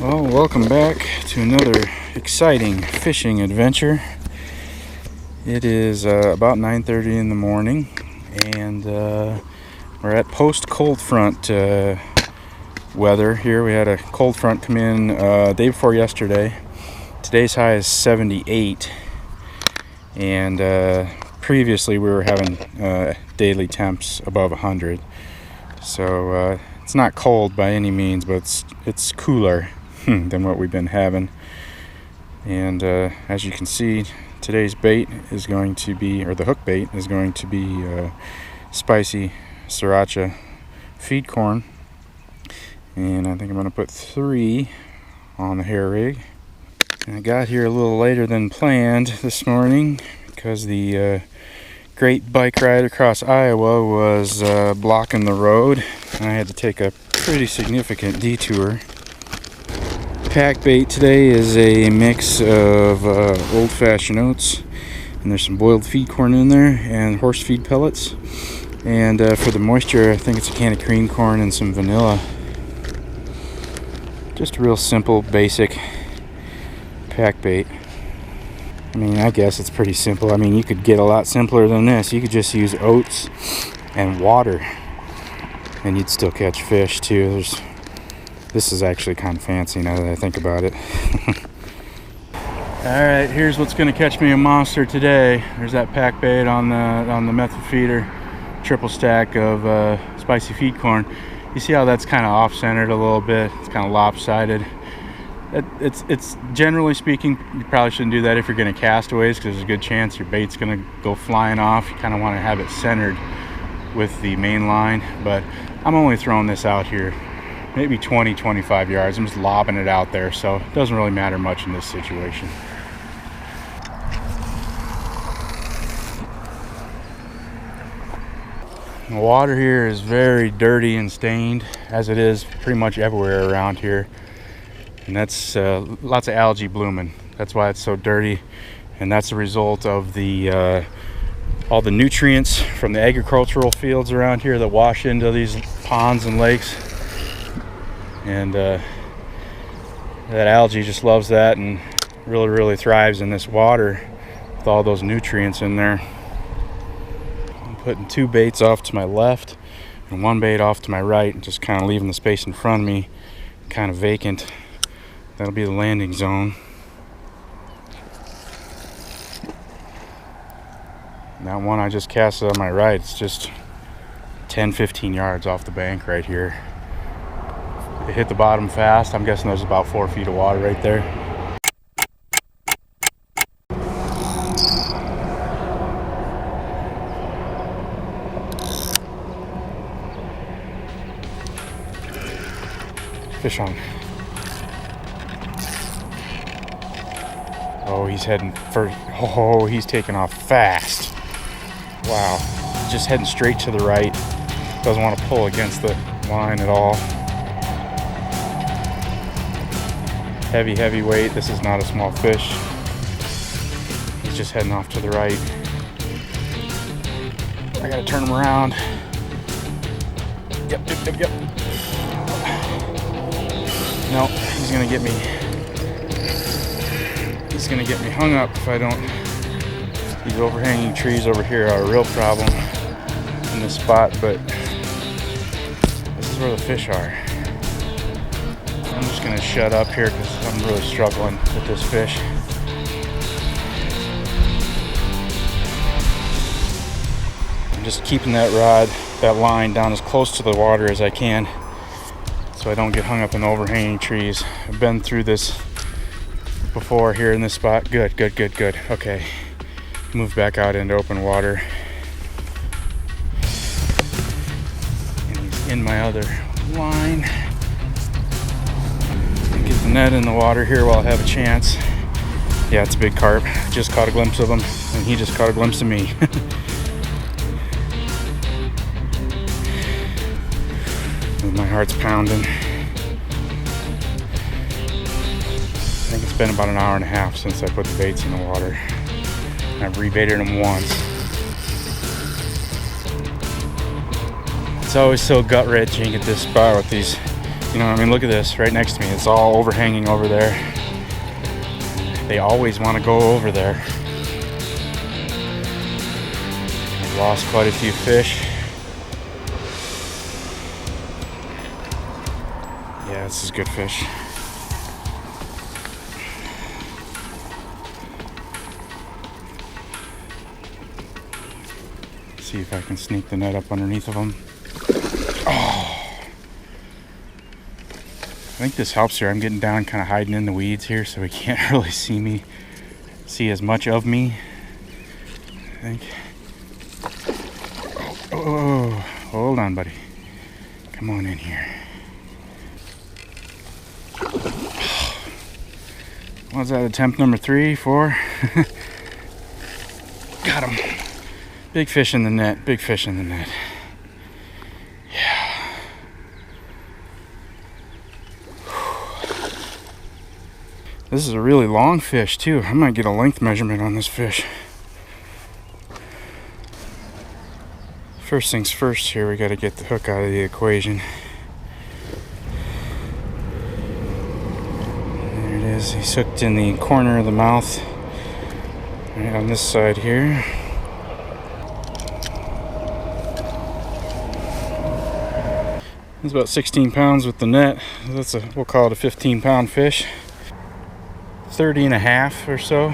Well, welcome back to another exciting fishing adventure. It is about 9:30 in the morning, and we're at post cold front weather here. We had a cold front come in day before yesterday. Today's high is 78, and previously we were having daily temps above 100. So it's not cold by any means, but it's cooler than what we've been having. And as you can see, today's bait is going to be, or the hook bait is going to be spicy sriracha feed corn. And I think I'm going to put 3 on the hair rig. And I got here a little later than planned this morning because the great bike ride across Iowa was blocking the road, and I had to take a pretty significant detour. Pack bait today is a mix of old-fashioned oats, and there's some boiled feed corn in there and horse feed pellets. And for the moisture, I think it's a can of cream corn and some vanilla. Just real simple, basic pack bait. I mean, I guess it's pretty simple. I mean, you could get a lot simpler than this. You could just use oats and water, and you'd still catch fish too. This is actually kind of fancy now that I think about it. Alright, here's what's going to catch me a monster today. There's that pack bait on the method feeder, triple stack of spicy feed corn. You see how that's kind of off-centered a little bit? It's kind of lopsided. It's generally speaking, you probably shouldn't do that if you're going to castaways, because there's a good chance your bait's going to go flying off. You kind of want to have it centered with the main line, but I'm only throwing this out here maybe 20-25 yards. I'm just lobbing it out there, so it doesn't really matter much in this situation. The water here is very dirty and stained, as it is pretty much everywhere around here, and that's lots of algae blooming. That's why it's so dirty, and that's a result of the all the nutrients from the agricultural fields around here that wash into these ponds and lakes. And that algae just loves that and really thrives in this water with all those nutrients in there. I'm putting 2 baits off to my left and 1 bait off to my right, and just kind of leaving the space in front of me kind of vacant. That'll be the landing zone. And that one I just casted on my right, it's just 10-15 yards off the bank right here. It hit the bottom fast. I'm guessing there's about 4 feet of water right there. Fish on. Oh, he's heading for. Oh, he's taking off fast. Wow. Just heading straight to the right. Doesn't want to pull against the line at all. Heavy weight. This is not a small fish. He's just heading off to the right. I gotta turn him around. Yep. No, he's gonna get me. He's gonna get me hung up if I don't. These overhanging trees over here are a real problem in this spot, but this is where the fish are. I'm just going to shut up here because I'm really struggling with this fish. I'm just keeping that line down as close to the water as I can so I don't get hung up in overhanging trees. I've been through this before here in this spot. Good. Okay. Move back out into open water. And he's in my other line. Get the net in the water here while I have a chance. Yeah, it's a big carp. Just caught a glimpse of him, and he just caught a glimpse of me. And my heart's pounding. I think it's been about an hour and a half since I put the baits in the water. I've rebaited them once. It's always so gut wrenching at this spot with these You know, I mean, look at this right next to me. It's all overhanging over there. They always want to go over there. I've lost quite a few fish. Yeah, this is good fish. See if I can sneak the net up underneath of them. Oh! I think this helps here. I'm getting down, kind of hiding in the weeds here, so he can't really see as much of me. I think. Oh, hold on, buddy. Come on in here. Was that attempt number 3, 4? Got him. Big fish in the net, big fish in the net. Yeah. This is a really long fish too. I might get a length measurement on this fish. First things first here, we got to get the hook out of the equation. There it is. He's hooked in the corner of the mouth. Right on this side here. It's about 16 pounds with the net. We'll call it a 15-pound fish. 30 and a half or so.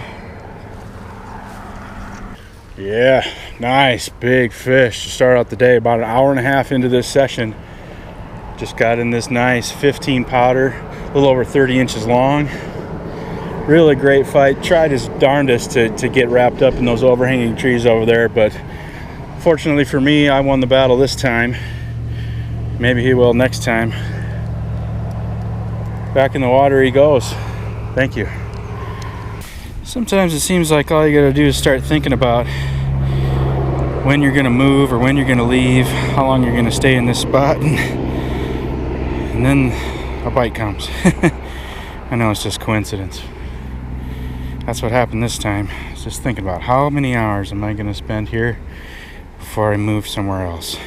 Yeah, nice big fish to start out the day. About an hour and a half into this session, just got in this nice 15 pounder, a little over 30 inches long. Really great fight. Tried his darndest to get wrapped up in those overhanging trees over there, but fortunately for me, I won the battle this time. Maybe he will next time. Back in the water he goes. Thank you. Sometimes it seems like all you gotta do is start thinking about when you're gonna move or when you're gonna leave, how long you're gonna stay in this spot, and then a bite comes. I know it's just coincidence. That's what happened this time. I was just thinking about how many hours am I gonna spend here before I move somewhere else.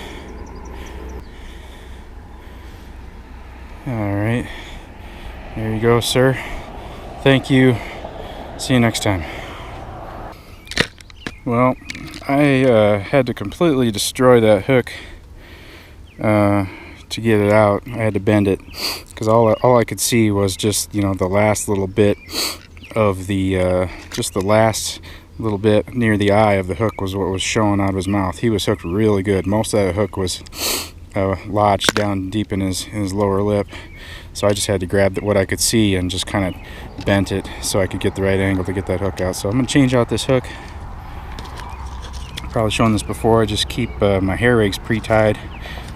Alright, there you go, sir. Thank you. See you next time. Well, I had to completely destroy that hook to get it out. I had to bend it because all I could see was just, you know, the last little bit of the just the last little bit near the eye of the hook was what was showing out of his mouth. He was hooked really good. Most of that hook was lodged down deep in his lower lip, so I just had to grab what I could see and just kind of bent it so I could get the right angle to get that hook out. So I'm going to change out this hook. Probably shown this before. I just keep my hair rigs pre-tied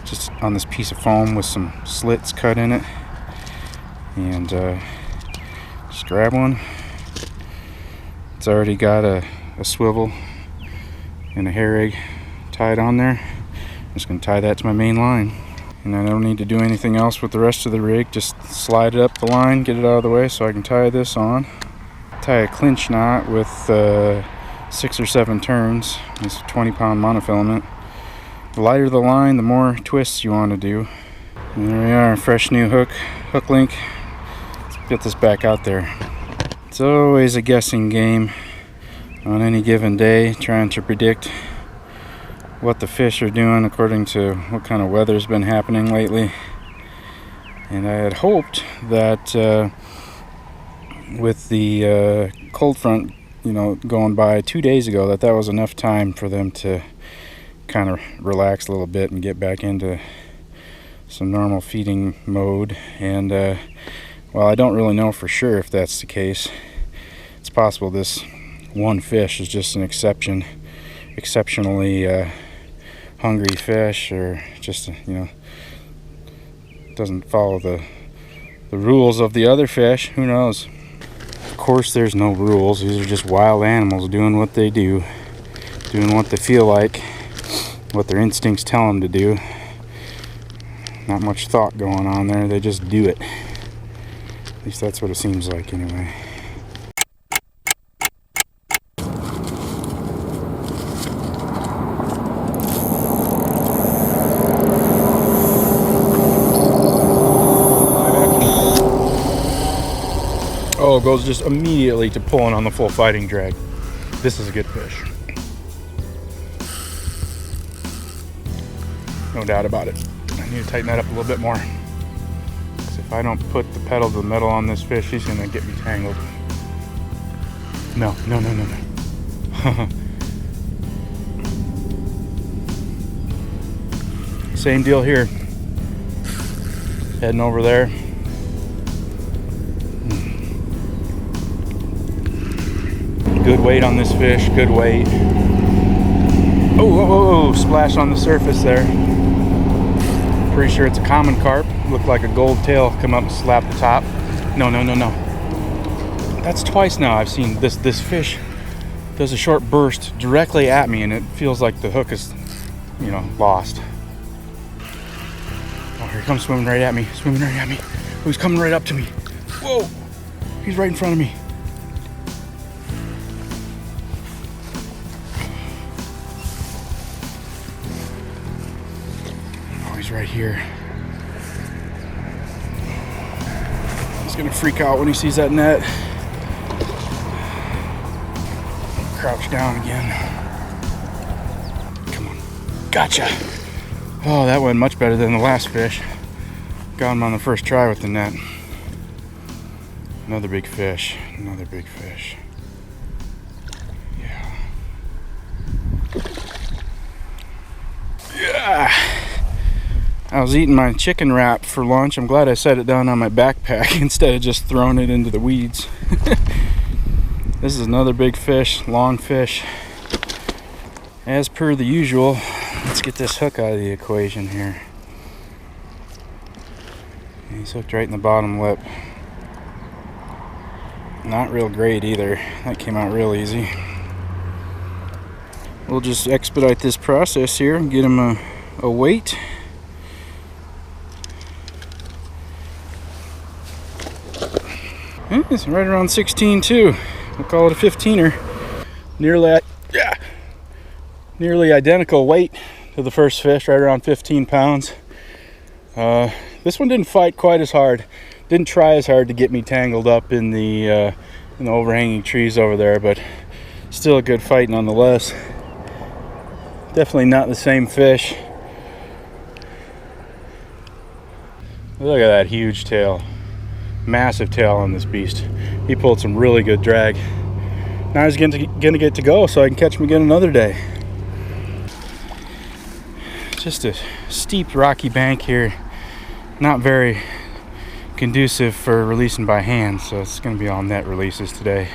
just on this piece of foam with some slits cut in it, and just grab one. It's already got a swivel and a hair rig tied on there. Just going to tie that to my main line, and I don't need to do anything else with the rest of the rig. Just slide it up the line, get it out of the way so I can tie this on. Tie a clinch knot with 6 or 7 turns. It's a 20-pound monofilament. The lighter the line, the more twists you want to do. And there we are, fresh new hook link. Let's get this back out there. It's always a guessing game on any given day, trying to predict what the fish are doing according to what kind of weather's been happening lately. And I had hoped that with the cold front, you know, going by 2 days ago, that was enough time for them to kind of relax a little bit and get back into some normal feeding mode. And well, I don't really know for sure if that's the case. It's possible this one fish is just an exceptionally hungry fish, or just, you know, doesn't follow the rules of the other fish. Who knows? Of course there's no rules. These are just wild animals doing what they do, doing what they feel like, what their instincts tell them to do. Not much thought going on there. They just do it. At least that's what it seems like anyway. Oh, it goes just immediately to pulling on the full fighting drag. This is a good fish. No doubt about it. I need to tighten that up a little bit more. Because if I don't put the pedal to the metal on this fish, he's going to get me tangled. No. Same deal here. Heading over there. Good weight on this fish, good weight. Oh, splash on the surface there. Pretty sure it's a common carp. Looked like a gold tail come up and slap the top. No. That's twice now I've seen this fish does a short burst directly at me and it feels like the hook is, lost. Oh, here he comes swimming right at me. Oh, he's coming right up to me. Whoa, he's right in front of me. He's right here. He's gonna freak out when he sees that net. Crouch down again. Come on. Gotcha. Oh, that went much better than the last fish. Got him on the first try with the net. Another big fish. Yeah. I was eating my chicken wrap for lunch. I'm glad I set it down on my backpack instead of just throwing it into the weeds. This is another big fish, long fish. As per the usual, let's get this hook out of the equation here. He's hooked right in the bottom lip. Not real great either. That came out real easy. We'll just expedite this process here and get him a weight. It's right around 16 too. We'll call it a 15er. Nearly identical weight to the first fish, right around 15 pounds. This one didn't fight quite as hard. Didn't try as hard to get me tangled up in the overhanging trees over there, but still a good fight nonetheless. Definitely not the same fish. Look at that huge tail. Massive tail on this beast. He pulled some really good drag. Now he's gonna get to go so I can catch him again another day. Just a steep rocky bank here. Not very conducive for releasing by hand, so it's gonna be all net releases today.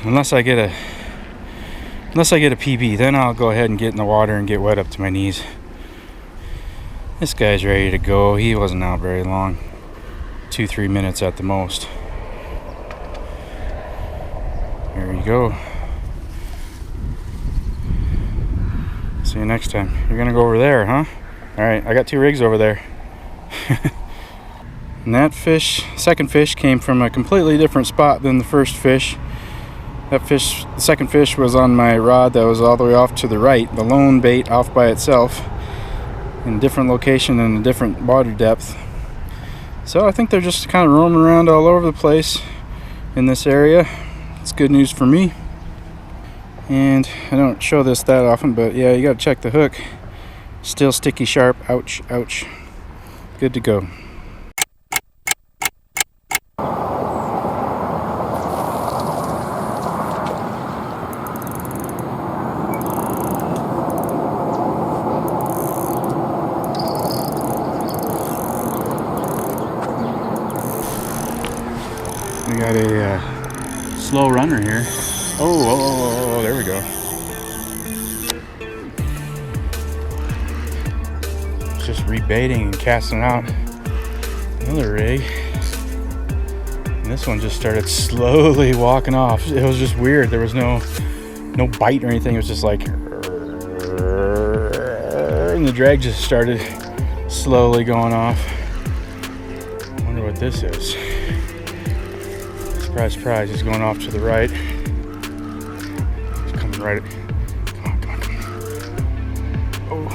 Unless I get a PB, then I'll go ahead and get in the water and get wet up to my knees. This guy's ready to go. He wasn't out very long. 2-3 minutes at the most. There you go. See you next time. You're gonna go over there, huh? Alright, I got 2 rigs over there. And that fish, second fish, came from a completely different spot than the first fish. The second fish was on my rod that was all the way off to the right, the lone bait off by itself, in a different location and a different water depth. So I think they're just kind of roaming around all over the place in this area. It's good news for me. And I don't show this that often, but yeah, you gotta check the hook. Still sticky sharp. Ouch, ouch. Good to go. We got a slow runner here. Oh, there we go. Just rebaiting and casting out another rig. And this one just started slowly walking off. It was just weird. There was no bite or anything. It was just like, and the drag just started slowly going off. I wonder what this is. Surprise, surprise, he's going off to the right. He's coming right. Come on. Oh.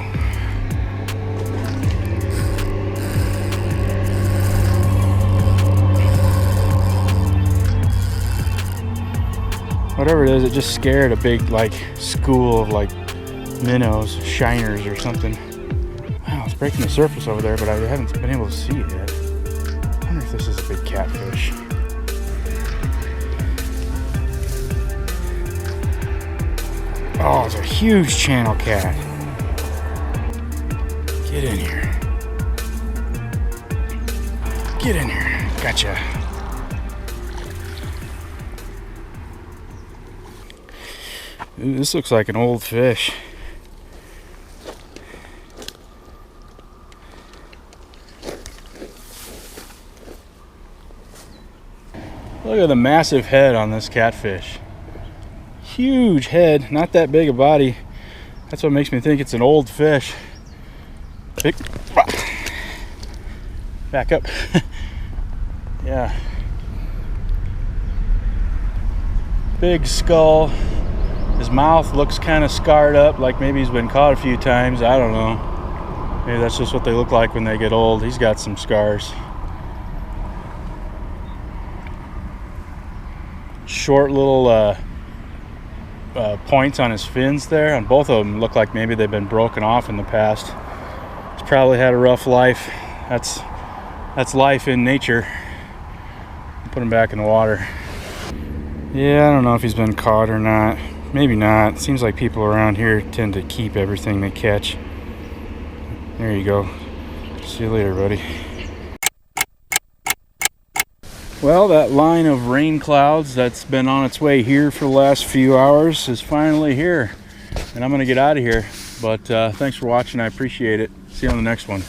whatever it is, it just scared a big like school of like minnows, shiners or something. Wow, it's breaking the surface over there, but I haven't been able to see it yet. I wonder if this is a big catfish. Oh, it's a huge channel cat. Get in here. Get in here. Gotcha. Ooh, this looks like an old fish. Look at the massive head on this catfish. Huge head, not that big a body. That's what makes me think it's an old fish. Big, back up. Yeah. Big skull. His mouth looks kind of scarred up, like maybe he's been caught a few times. I don't know. Maybe that's just what they look like when they get old. He's got some scars. Short little points on his fins there, and both of them look like maybe they've been broken off in the past. He's probably had a rough life. That's life in nature. Put him back in the water. Yeah, I don't know if he's been caught or not. Maybe not. It seems like people around here tend to keep everything they catch. There you go. See you later, buddy. Well, that line of rain clouds that's been on its way here for the last few hours is finally here. And I'm going to get out of here. But thanks for watching. I appreciate it. See you on the next one.